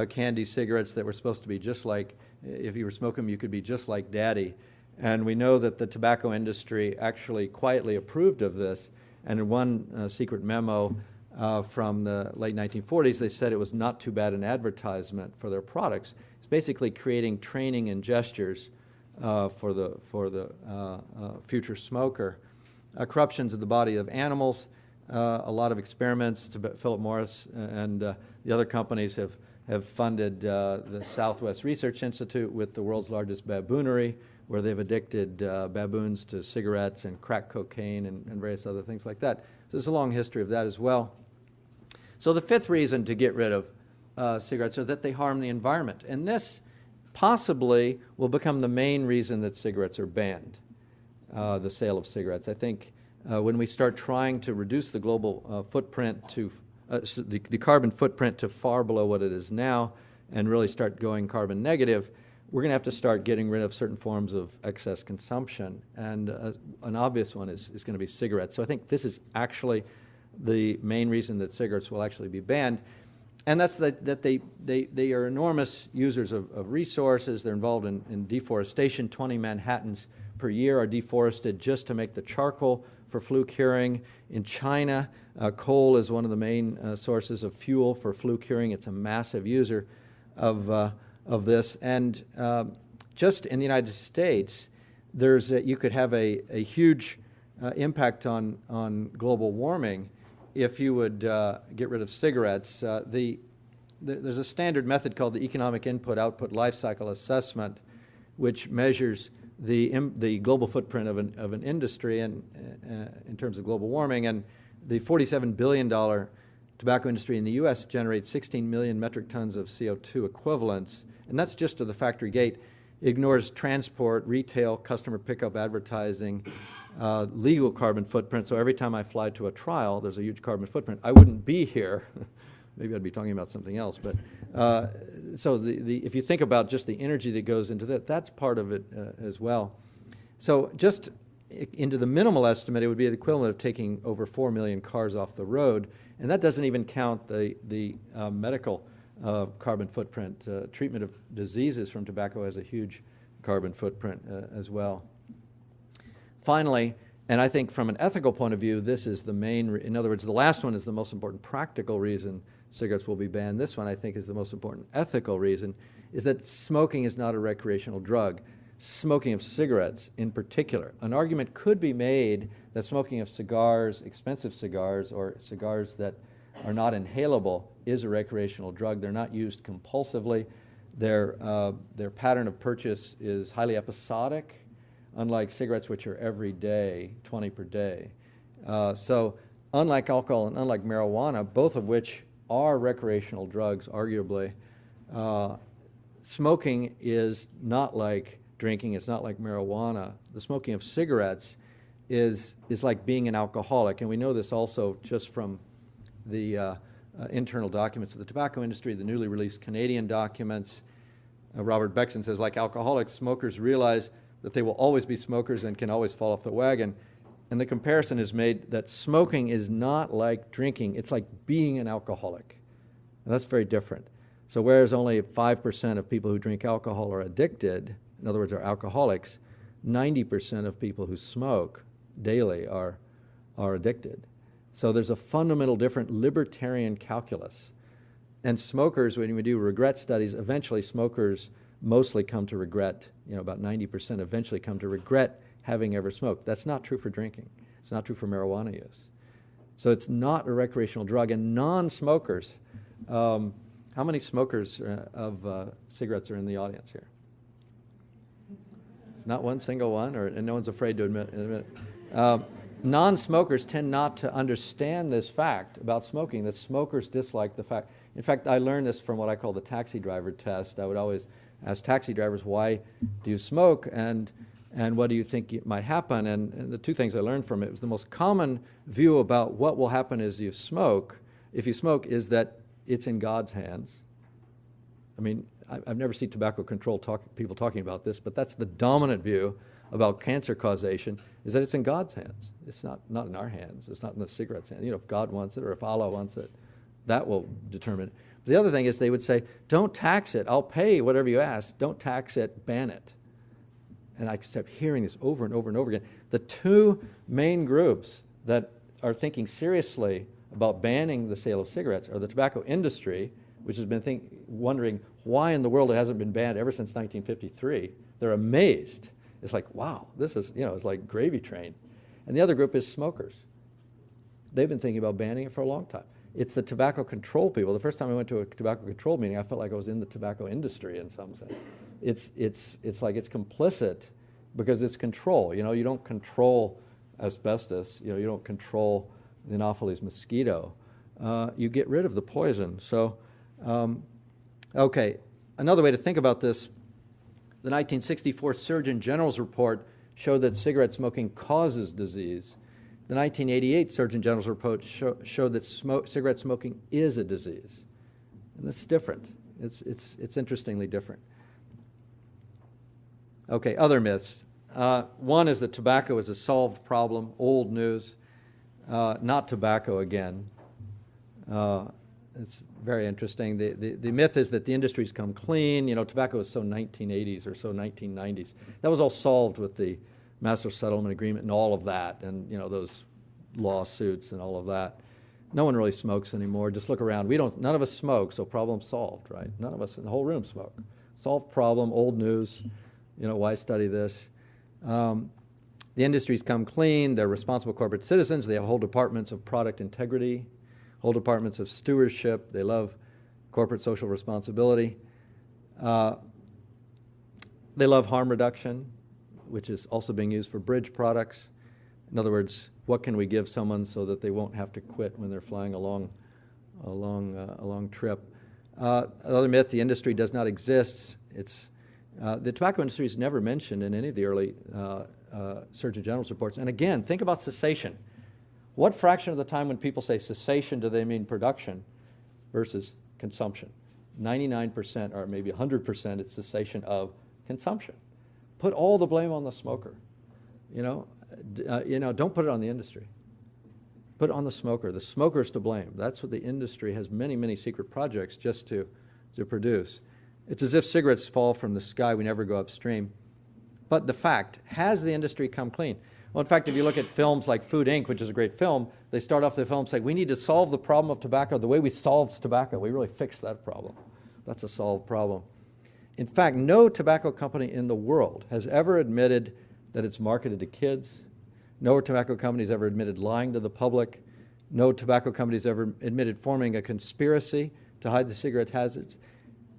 candy cigarettes that were supposed to be just like, if you were smoking them, you could be just like Daddy. And we know that the tobacco industry actually quietly approved of this. And in one secret memo from the late 1940s, they said it was not too bad an advertisement for their products. It's basically creating training and gestures for the future smoker. Corruptions of the body of animals. a lot of experiments. Philip Morris and the other companies have funded the Southwest Research Institute with the world's largest baboonery, where they've addicted baboons to cigarettes and crack cocaine and various other things like that. So there's a long history of that as well. So the fifth reason to get rid of cigarettes is that they harm the environment. And this possibly will become the main reason that cigarettes are banned, the sale of cigarettes. I think when we start trying to reduce the global footprint to the carbon footprint to far below what it is now and really start going carbon negative, we're going to have to start getting rid of certain forms of excess consumption. And an obvious one is going to be cigarettes. So I think this is actually the main reason that cigarettes will actually be banned. And that's that they are enormous users of resources. They're involved in deforestation. 20 Manhattans per year are deforested just to make the charcoal for flue curing. In China, coal is one of the main sources of fuel for flue curing. It's a massive user of this. And just in the United States, you could have a huge impact on global warming if you would get rid of cigarettes. There's a standard method called the economic input-output life cycle assessment, which measures the global footprint of an industry and in terms of global warming. And the $47 billion tobacco industry in the U.S. generates 16 million metric tons of CO2 equivalents, and that's just to the factory gate. It ignores transport, retail, customer pickup, advertising, legal carbon footprint. So every time I fly to a trial, there's a huge carbon footprint. I wouldn't be here. Maybe I'd be talking about something else. But so if you think about just the energy that goes into that, that's part of it as well. So just into the minimal estimate, it would be the equivalent of taking over 4 million cars off the road. And that doesn't even count the medical carbon footprint. Treatment of diseases from tobacco has a huge carbon footprint as well. Finally, and I think from an ethical point of view, this is the main, in other words, the last one is the most important practical reason cigarettes will be banned. This one, I think, is the most important ethical reason, is that smoking is not a recreational drug. Smoking of cigarettes in particular. An argument could be made that smoking of cigars, expensive cigars, or cigars that are not inhalable is a recreational drug. They're not used compulsively. Their pattern of purchase is highly episodic, unlike cigarettes, which are every day, 20 per day. So unlike alcohol and unlike marijuana, both of which are recreational drugs, arguably, smoking is not like drinking. It's not like marijuana. The smoking of cigarettes is like being an alcoholic, and we know this also just from the internal documents of the tobacco industry, the newly released Canadian documents. Robert Beckson says, like alcoholics, smokers realize that they will always be smokers and can always fall off the wagon. And the comparison is made that smoking is not like drinking. It's like being an alcoholic. And that's very different. So whereas only 5% of people who drink alcohol are addicted, in other words, are alcoholics, 90% of people who smoke daily are addicted. So there's a fundamental different libertarian calculus. And smokers, when we do regret studies, eventually smokers mostly come to regret, about 90% eventually come to regret having ever smoked. That's not true for drinking. It's not true for marijuana use. So it's not a recreational drug. And non-smokers, how many smokers of cigarettes are in the audience here? It's not one single one, and no one's afraid to admit it. Non-smokers tend not to understand this fact about smoking, that smokers dislike the fact. In fact, I learned this from what I call the taxi driver test. I would always ask taxi drivers, why do you smoke, and what do you think might happen? And the two things I learned from it was the most common view about what will happen as you smoke, if you smoke, is that it's in God's hands. I mean, I've never seen tobacco control people talking about this, but that's the dominant view about cancer causation, is that it's in God's hands. It's not in our hands. It's not in the cigarette's hands. If God wants it or if Allah wants it, that will determine it. The other thing is they would say, don't tax it. I'll pay whatever you ask. Don't tax it. Ban it. And I kept hearing this over and over and over again. The two main groups that are thinking seriously about banning the sale of cigarettes are the tobacco industry, which has been wondering why in the world it hasn't been banned ever since 1953. They're amazed. It's like, wow, this is, it's like gravy train. And the other group is smokers. they've been thinking about banning it for a long time. It's the tobacco control people. The first time I went to a tobacco control meeting, I felt like I was in the tobacco industry in some sense. It's like it's complicit because it's control. You don't control asbestos. You don't control the Anopheles mosquito. You get rid of the poison. So, okay, another way to think about this, the 1964 Surgeon General's report showed that cigarette smoking causes disease. The 1988 Surgeon General's report showed that cigarette smoking is a disease. And this is different. It's interestingly different. Okay, other myths. One is that tobacco is a solved problem, old news. Not tobacco again. It's very interesting. The myth is that the industry's come clean. Tobacco is so 1980s or so 1990s. That was all solved with the Master Settlement Agreement and all of that, and those lawsuits and all of that. No one really smokes anymore. Just look around. None of us smoke, so problem solved, right? None of us in the whole room smoke. Solved problem, old news. Why study this? The industry's come clean. They're responsible corporate citizens. They have whole departments of product integrity, whole departments of stewardship. They love corporate social responsibility. They love harm reduction, which is also being used for bridge products. In other words, what can we give someone so that they won't have to quit when they're flying a long trip? Another myth: the industry does not exist. The tobacco industry is never mentioned in any of the early Surgeon General's reports. And again, think about cessation. What fraction of the time when people say cessation do they mean production versus consumption? 99% or maybe 100% it's cessation of consumption. Put all the blame on the smoker. Don't put it on the industry. Put it on the smoker. The smoker's to blame. That's what the industry has many, many secret projects just to produce. It's as if cigarettes fall from the sky. We never go upstream. But the fact, has the industry come clean? Well, in fact, if you look at films like Food, Inc., which is a great film, they start off the film saying, we need to solve the problem of tobacco the way we solved tobacco. We really fixed that problem. That's a solved problem. In fact, no tobacco company in the world has ever admitted that it's marketed to kids. No tobacco company has ever admitted lying to the public. No tobacco company has ever admitted forming a conspiracy to hide the cigarette hazards.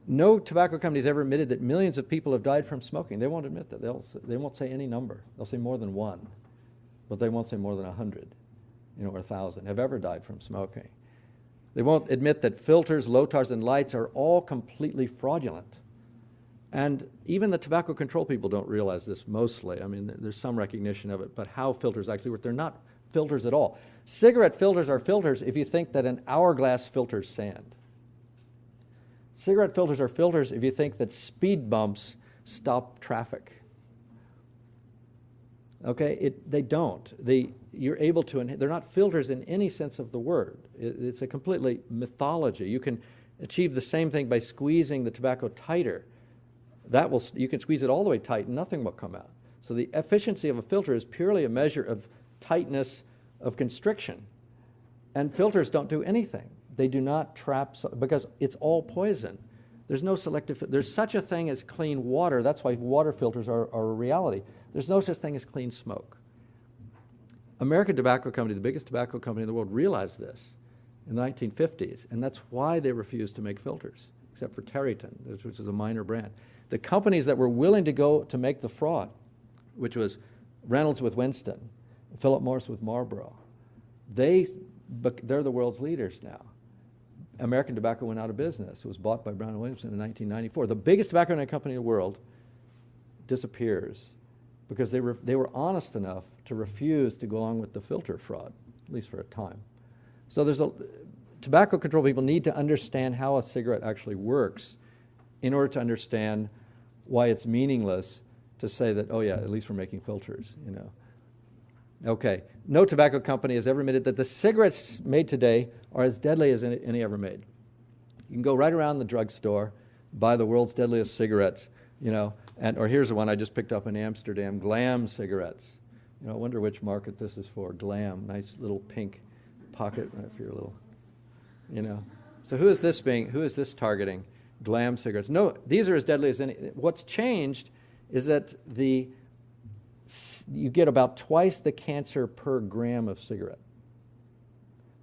No tobacco company has ever admitted that millions of people have died from smoking. They won't admit that. They won't say any number. They'll say more than one, but they won't say more than 100, or 1,000 have ever died from smoking. They won't admit that filters, lotars, and lights are all completely fraudulent. And even the tobacco control people don't realize this mostly. I mean, there's some recognition of it, but how filters actually work, they're not filters at all. Cigarette filters are filters if you think that an hourglass filters sand. Cigarette filters are filters if you think that speed bumps stop traffic. Okay, they don't. You're able to, they're not filters in any sense of the word. It's a completely mythology. You can achieve the same thing by squeezing the tobacco tighter. You can squeeze it all the way tight and nothing will come out. So the efficiency of a filter is purely a measure of tightness of constriction. And filters don't do anything. They do not trap, because it's all poison. There's no selective, there's such a thing as clean water. That's why water filters are a reality. There's no such thing as clean smoke. American Tobacco Company, the biggest tobacco company in the world, realized this in the 1950s, and that's why they refused to make filters, except for Terryton, which is a minor brand. The companies that were willing to go to make the fraud, which was Reynolds with Winston, Philip Morris with Marlboro, they're the world's leaders now. American Tobacco went out of business. It was bought by Brown & Williamson in 1994. The biggest tobacco company in the world disappears because they were honest enough to refuse to go along with the filter fraud, at least for a time. So tobacco control people need to understand how a cigarette actually works in order to understand why it's meaningless to say that, oh yeah, at least we're making filters, Okay, no tobacco company has ever admitted that the cigarettes made today are as deadly as any ever made. You can go right around the drugstore, buy the world's deadliest cigarettes, or here's the one I just picked up in Amsterdam, Glam cigarettes. I wonder which market this is for. Glam, nice little pink pocket for your little, So who is this targeting? Glam cigarettes. No, these are as deadly as any. What's changed is that you get about twice the cancer per gram of cigarette.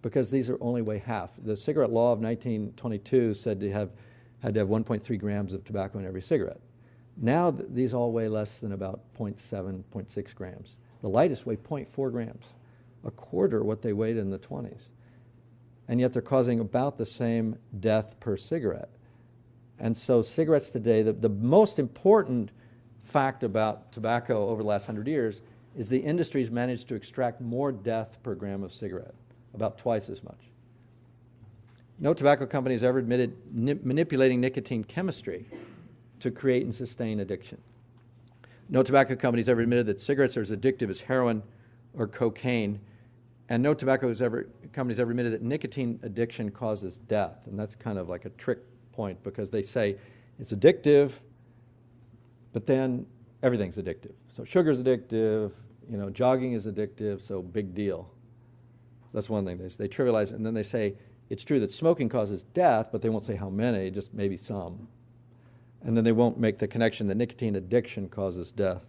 because these are only weigh half. The cigarette law of 1922 said had to have 1.3 grams of tobacco in every cigarette. Now these all weigh less than about 0.7, 0.6 grams. The lightest weigh 0.4 grams, a quarter what they weighed in the 20s. And yet they're causing about the same death per cigarette. And so cigarettes today, the most important fact about tobacco over the last 100 years is the industry's managed to extract more death per gram of cigarette, about twice as much. No tobacco company has ever admitted manipulating nicotine chemistry to create and sustain addiction. No tobacco company has ever admitted that cigarettes are as addictive as heroin or cocaine, and no tobacco company has ever admitted that nicotine addiction causes death. And that's kind of like a trick point, because they say it's addictive, but then everything's addictive. So sugar's addictive, jogging is addictive, so big deal. That's one thing. They trivialize it, and then they say it's true that smoking causes death, but they won't say how many, just maybe some. And then they won't make the connection that nicotine addiction causes death.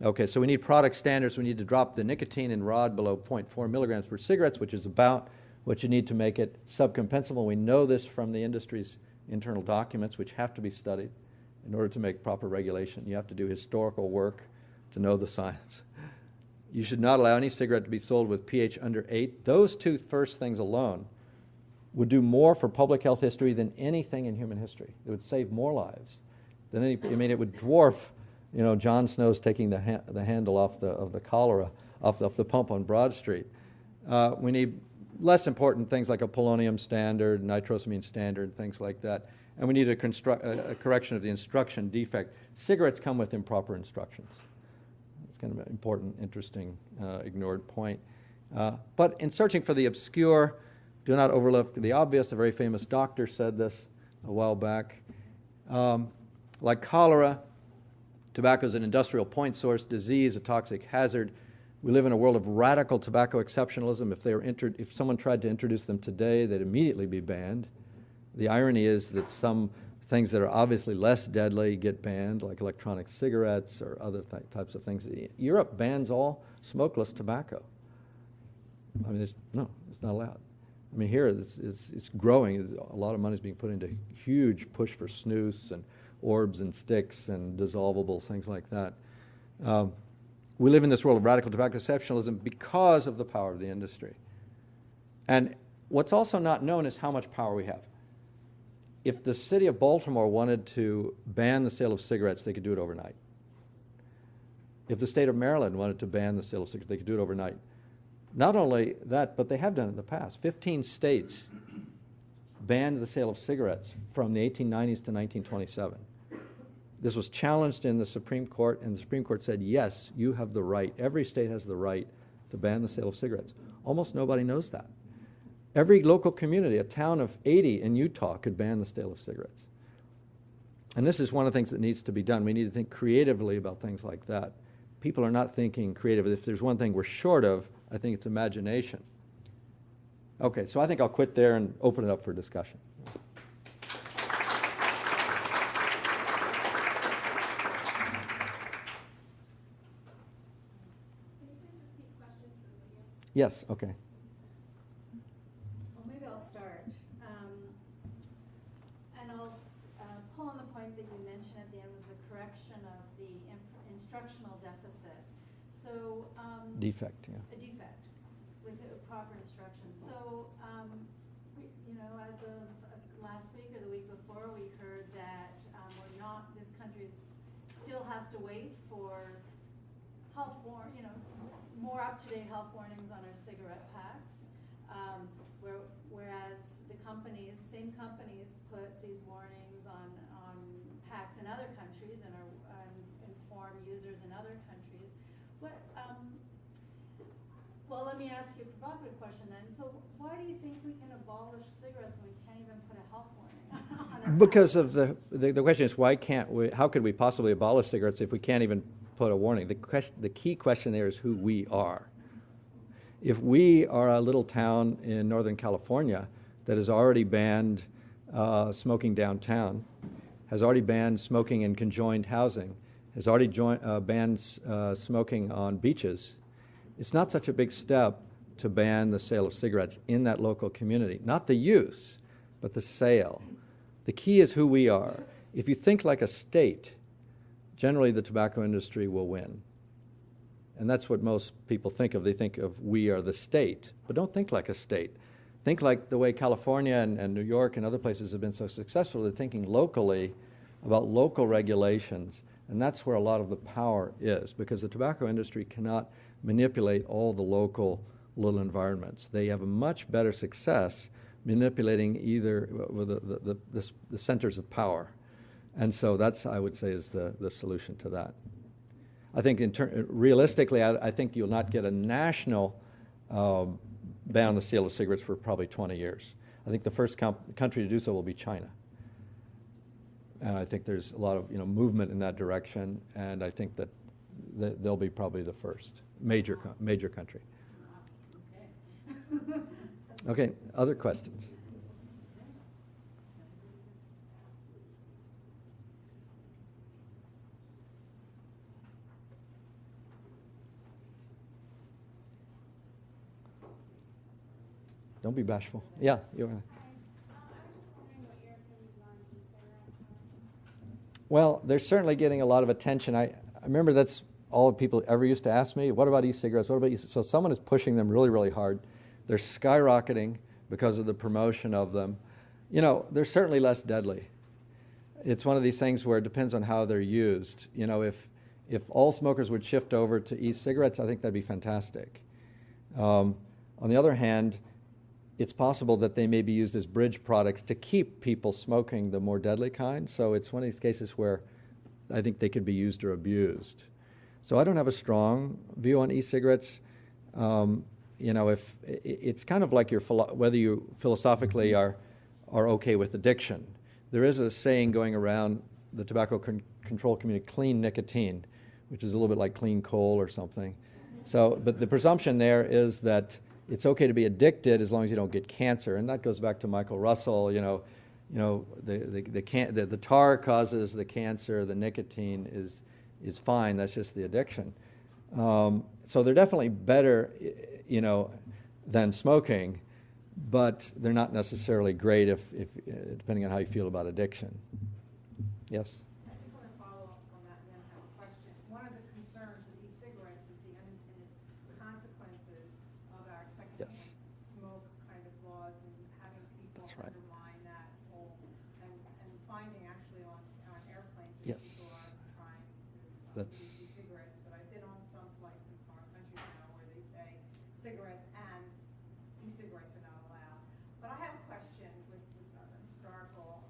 Okay, so we need product standards. We need to drop the nicotine in rod below 0.4 milligrams per cigarettes, which is about what you need to make it subcompensable. We know this from the industry's internal documents, which have to be studied in order to make proper regulation. You have to do historical work to know the science. You should not allow any cigarette to be sold with pH under 8. Those two first things alone would do more for public health history than anything in human history. It would save more lives than any. It would dwarf, John Snow's taking the handle off the cholera off the pump on Broad Street. We need less important things like a polonium standard, nitrosamine standard, things like that. And we need a correction of the instruction defect. Cigarettes come with improper instructions. It's kind of an important, interesting, ignored point. But in searching for the obscure, do not overlook the obvious. A very famous doctor said this a while back. Like cholera, tobacco is an industrial point source disease, a toxic hazard. We live in a world of radical tobacco exceptionalism. If someone tried to introduce them today, they'd immediately be banned. The irony is that some things that are obviously less deadly get banned, like electronic cigarettes or other types of things. Europe bans all smokeless tobacco. It's not allowed. Here it's growing. A lot of money is being put into huge push for snus and orbs and sticks and dissolvables, things like that. We live in this world of radical tobacco exceptionalism because of the power of the industry. And what's also not known is how much power we have. If the city of Baltimore wanted to ban the sale of cigarettes, they could do it overnight. If the state of Maryland wanted to ban the sale of cigarettes, they could do it overnight. Not only that, but they have done it in the past. 15 states banned the sale of cigarettes from the 1890s to 1927. This was challenged in the Supreme Court, and the Supreme Court said, yes, you have the right. Every state has the right to ban the sale of cigarettes. Almost nobody knows that. Every local community, a town of 80 in Utah, could ban the sale of cigarettes. And this is one of the things that needs to be done. We need to think creatively about things like that. People are not thinking creatively. If there's one thing we're short of, I think it's imagination. Okay, so I think I'll quit there and open it up for discussion. Yes, okay. Well, maybe I'll start. And I'll pull on the point that you mentioned at the end was the correction of the instructional deficit. So defect, yeah. A defect with proper instruction. So, as of last week or the week before, we heard that this country still has to wait for more up-to-date health warnings on our cigarette packs, whereas same companies put these warnings on packs in other countries and inform users in other countries. Well, let me ask you a provocative question then. So why do you think we can abolish cigarettes when we can't even put a health warning on our Because of the question is, how could we possibly abolish cigarettes if we can't even put a warning? The key question there is who we are. If we are a little town in Northern California that has already banned smoking downtown, has already banned smoking in conjoined housing, has already banned smoking on beaches, it's not such a big step to ban the sale of cigarettes in that local community. Not the use, but the sale. The key is who we are. If you think like a state, generally the tobacco industry will win. And that's what most people think of. They think of we are the state, but don't think like a state. Think like the way California and New York and other places have been so successful. They're thinking locally about local regulations, and that's where a lot of the power is, because the tobacco industry cannot manipulate all the local little environments. They have a much better success manipulating either the centers of power. And so that's, I would say, is the solution to that. I think realistically, I think you'll not get a national ban on the sale of cigarettes for probably 20 years. I think the first country to do so will be China. And I think there's a lot of movement in that direction, and I think that they'll be probably the first major country. Okay, other questions? Don't be bashful. Yeah, you're right. Well, they're certainly getting a lot of attention. I remember that's all people ever used to ask me. What about e-cigarettes? What about e-cigarettes? So someone is pushing them really, really hard. They're skyrocketing because of the promotion of them. They're certainly less deadly. It's one of these things where it depends on how they're used. If all smokers would shift over to e-cigarettes, I think that'd be fantastic. On the other hand, it's possible that they may be used as bridge products to keep people smoking the more deadly kind. So it's one of these cases where I think they could be used or abused. So I don't have a strong view on e-cigarettes. If it's kind of like whether you philosophically are okay with addiction. There is a saying going around the tobacco control community, clean nicotine, which is a little bit like clean coal or something. So, but the presumption there is that it's okay to be addicted as long as you don't get cancer, and that goes back to Michael Russell. The tar causes the cancer, the nicotine is fine. That's just the addiction. So they're definitely better, than smoking, but they're not necessarily great if depending on how you feel about addiction. Yes. I just want to follow up on that and then have a question. One of the concerns with e-cigarettes is the unintended consequences of our secondhand smoke kind of laws and having people undermine that whole and finding actually on airplanes that people are trying to use e-cigarettes. But I've been on some flights in foreign countries now where they say cigarettes and e-cigarettes are not allowed. But I have a question with historical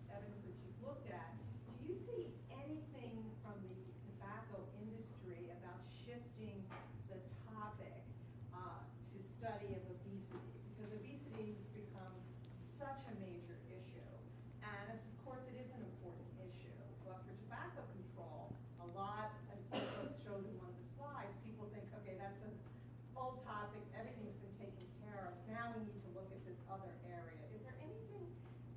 evidence that you've looked at. Do you see anything from the tobacco industry about shifting the topic to study of obesity? Because obesity has become such a major issue. And of course it is an important issue. But for tobacco control, a lot, as was showed in one of the slides, people think, okay, that's an old topic, everything's been taken care of. Now we need to look at this other area. Is there anything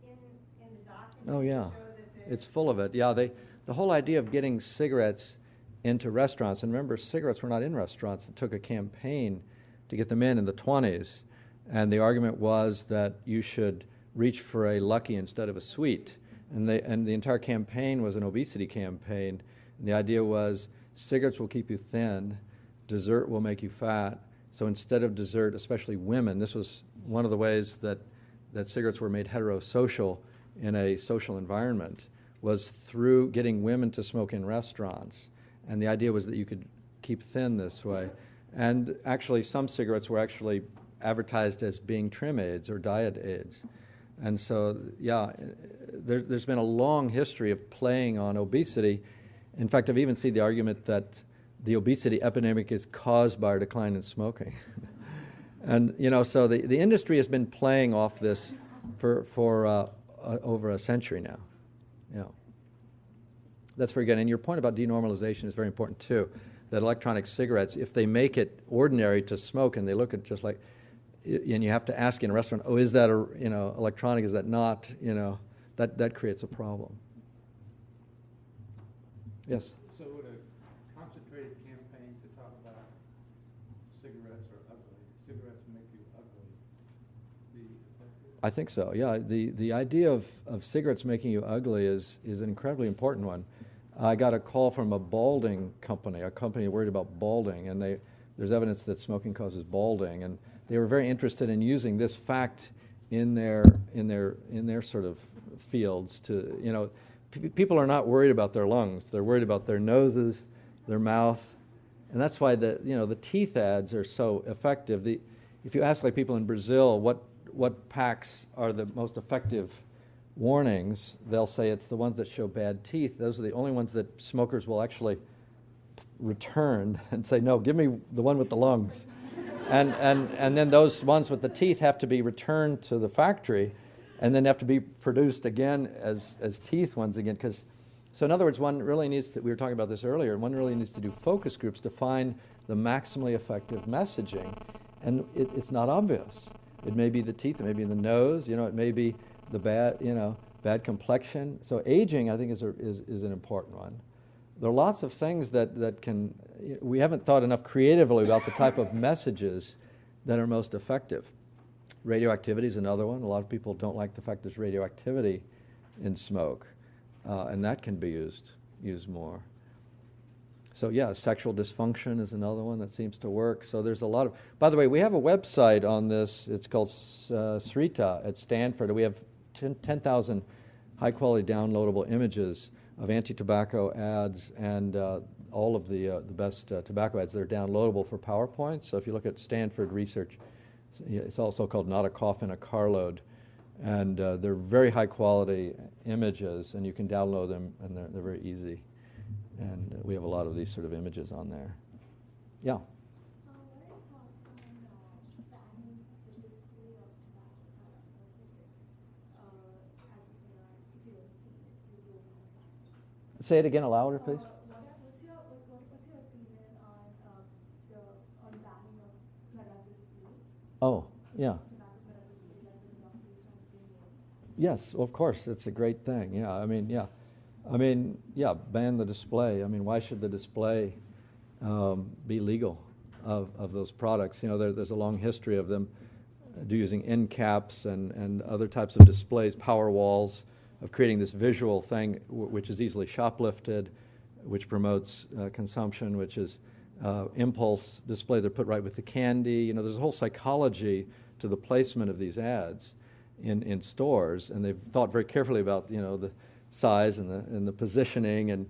in the documents Oh, yeah. that show that It's full of it. Yeah, the whole idea of getting cigarettes into restaurants, and remember, cigarettes were not in restaurants. It took a campaign to get them in the 20s, and the argument was that you should reach for a Lucky instead of a Sweet. And the entire campaign was an obesity campaign. And the idea was cigarettes will keep you thin, dessert will make you fat. So instead of dessert, especially women, this was one of the ways that cigarettes were made heterosocial in a social environment, was through getting women to smoke in restaurants. And the idea was that you could keep thin this way. And actually, some cigarettes were actually advertised as being trim aids or diet aids. And so, yeah, there's been a long history of playing on obesity. In fact, I've even seen the argument that the obesity epidemic is caused by a decline in smoking. And, so the industry has been playing off this for over a century now. Yeah. That's very good. And your point about denormalization is very important, too, that electronic cigarettes, if they make it ordinary to smoke and they look at just like, and you have to ask in a restaurant, oh, is that electronic, is that not, that creates a problem. Yes? So would a concentrated campaign to talk about cigarettes or ugly cigarettes make you ugly be effective? I think so, yeah. The idea of cigarettes making you ugly is an incredibly important one. I got a call from a balding company, a company worried about balding, and there's evidence that smoking causes balding, and they were very interested in using this fact in their sort of fields to, you know, people are not worried about their lungs, they're worried about their noses, their mouth, and that's why the teeth ads are so effective. If you ask like people in Brazil what packs are the most effective warnings, they'll say it's the ones that show bad teeth. Those are the only ones that smokers will actually return and say, no, give me the one with the lungs. and then those ones with the teeth have to be returned to the factory and then have to be produced again as teeth ones again. So in other words, one really needs to, we were talking about this earlier, one really needs to do focus groups to find the maximally effective messaging. And it's not obvious. It may be the teeth, it may be the nose, it may be the bad complexion. So aging, I think, is an important one. There are lots of things that can, we haven't thought enough creatively about the type of messages that are most effective. Radioactivity is another one. A lot of people don't like the fact there's radioactivity in smoke, and that can be used more. So yeah, sexual dysfunction is another one that seems to work. So there's a lot of, by the way, we have a website on this. It's called Srita at Stanford. We have 10,000 high-quality downloadable images of anti-tobacco ads and all of the best tobacco ads that are downloadable for PowerPoint. So if you look at Stanford research, it's also called Not a Cough in a Carload. And they're very high-quality images, and you can download them, and they're very easy. And we have a lot of these sort of images on there. Yeah? What are your thoughts on banning the display of tobacco products or cigarettes if you don't see it, you don't have that? Say it again louder, please. What's your opinion on banning of product display? Oh, yeah. Tobacco product display like the glossies from Premium? Yes, well, of course, it's a great thing. Yeah, ban the display. Why should the display be legal of those products? There's a long history of them using end caps and other types of displays, power walls, of creating this visual thing which is easily shoplifted, which promotes consumption, which is impulse display. They're put right with the candy. There's a whole psychology to the placement of these ads in stores, and they've thought very carefully about the size and the positioning and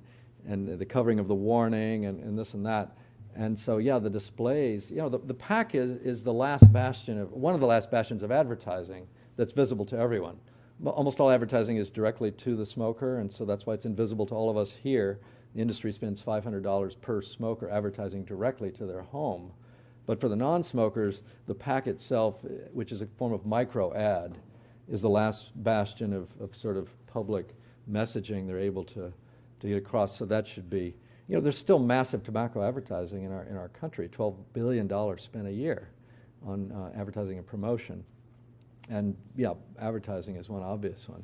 the covering of the warning and this and that. And so, the displays, the pack is the last bastion one of the last bastions of advertising that's visible to everyone. Almost all advertising is directly to the smoker, and so that's why it's invisible to all of us here. The industry spends $500 per smoker advertising directly to their home. But for the non-smokers, the pack itself, which is a form of micro ad, is the last bastion of sort of public messaging they're able to get across. So that should be, there's still massive tobacco advertising in our country, $12 billion spent a year on advertising and promotion. And advertising is one obvious one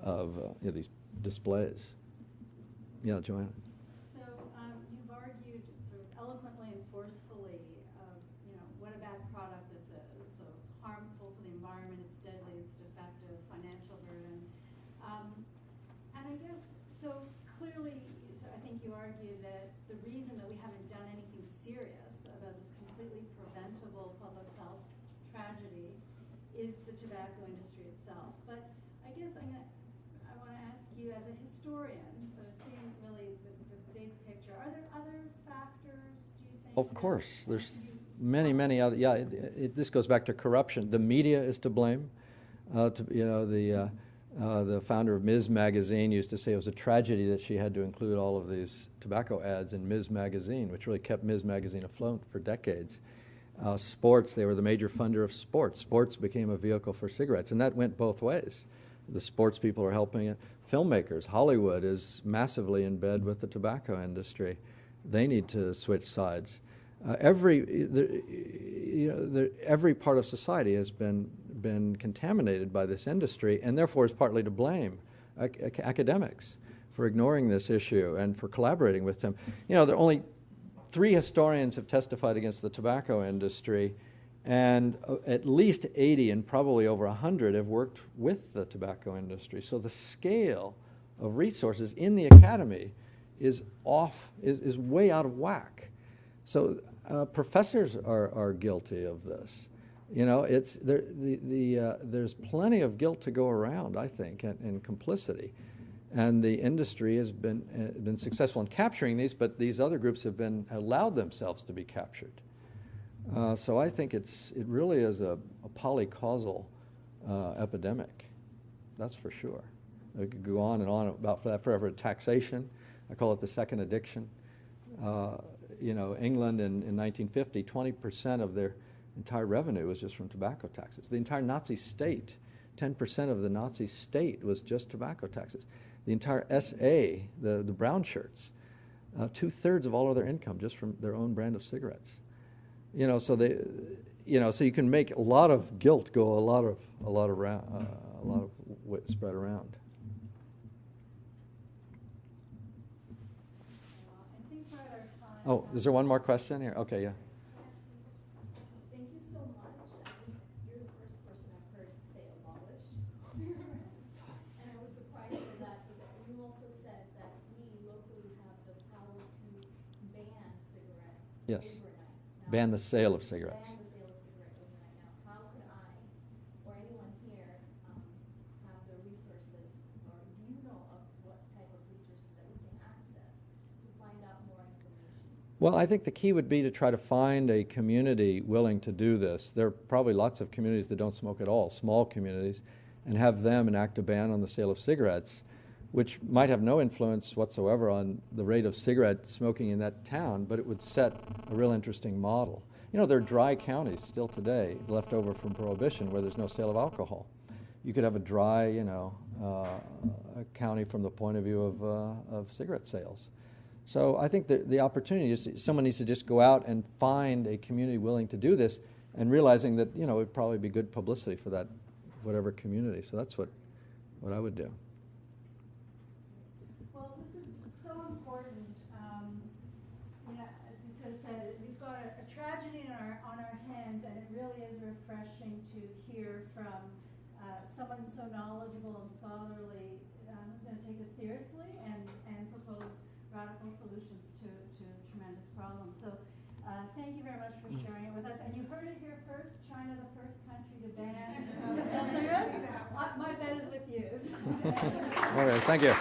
of these displays. Yeah, Joanna. So you've argued sort of eloquently and forcefully what a bad product this is. So it's harmful to the environment, it's deadly, it's defective, financial burden. And I guess, so clearly, I think you argue that the reason that we haven't done anything serious about this completely preventable public health tragedy is the tobacco industry itself. But I guess I want to ask you as a historian, so seeing really the big picture, are there other factors, do you think? Of course, there's many other, this goes back to corruption. The media is to blame. The founder of Ms. Magazine used to say it was a tragedy that she had to include all of these tobacco ads in Ms. Magazine, which really kept Ms. Magazine afloat for decades. Sports, they were the major funder of sports. Sports became a vehicle for cigarettes, and that went both ways. The sports people are helping it. Filmmakers, Hollywood is massively in bed with the tobacco industry. They need to switch sides. Every part of society has been contaminated by this industry, and therefore is partly to blame. Academics for ignoring this issue and for collaborating with them. There are only 3 historians have testified against the tobacco industry, And at least 80 and probably over 100 have worked with the tobacco industry. So the scale of resources in the academy is way out of whack. So professors are guilty of this. You know, there's plenty of guilt to go around, I think, and complicity. And the industry has been successful in capturing these, but these other groups have allowed themselves to be captured. So I think it really is a polycausal epidemic. That's for sure. We could go on and on about that forever. Taxation, I call it the second addiction. You know, England in 1950, 20% of their entire revenue was just from tobacco taxes. The entire Nazi state, 10% of the Nazi state was just tobacco taxes. The entire SA, the brown shirts, 2/3 of all of their income just from their own brand of cigarettes. You know, so so you can make a lot of guilt go a lot of spread around. I think we're at our time. Oh, is there one more question here? Okay, yeah. Thank you so much. I think you're the first person I've heard say abolish cigarettes. And I was surprised at that, but you also said that we locally have the power to ban cigarettes Yes. overnight. Now, Ban the sale of cigarettes. ban the sale of cigarettes overnight. Now, how could I, or anyone here, have the resources, or do you know of what type of resources that we can access to find out more information? Well, I think the key would be to try to find a community willing to do this. There are probably lots of communities that don't smoke at all, small communities, and have them enact a ban on the sale of cigarettes, which might have no influence whatsoever on the rate of cigarette smoking in that town, but it would set a real interesting model. You know, there are dry counties still today left over from Prohibition where there's no sale of alcohol. You could have a dry, a county from the point of view of cigarette sales. So I think the opportunity is someone needs to just go out and find a community willing to do this, and realizing that, it would probably be good publicity for that whatever community. So that's what I would do. Well, this is so important. As you sort of said, we've got a tragedy on our hands, and it really is refreshing to hear from someone so knowledgeable and scholarly who's going to take us seriously and propose radical solutions to tremendous problems. So thank you very much for sharing it with us. And you heard it here first, China the first country to ban sale cigarettes. My bet is with you. Okay, thank you.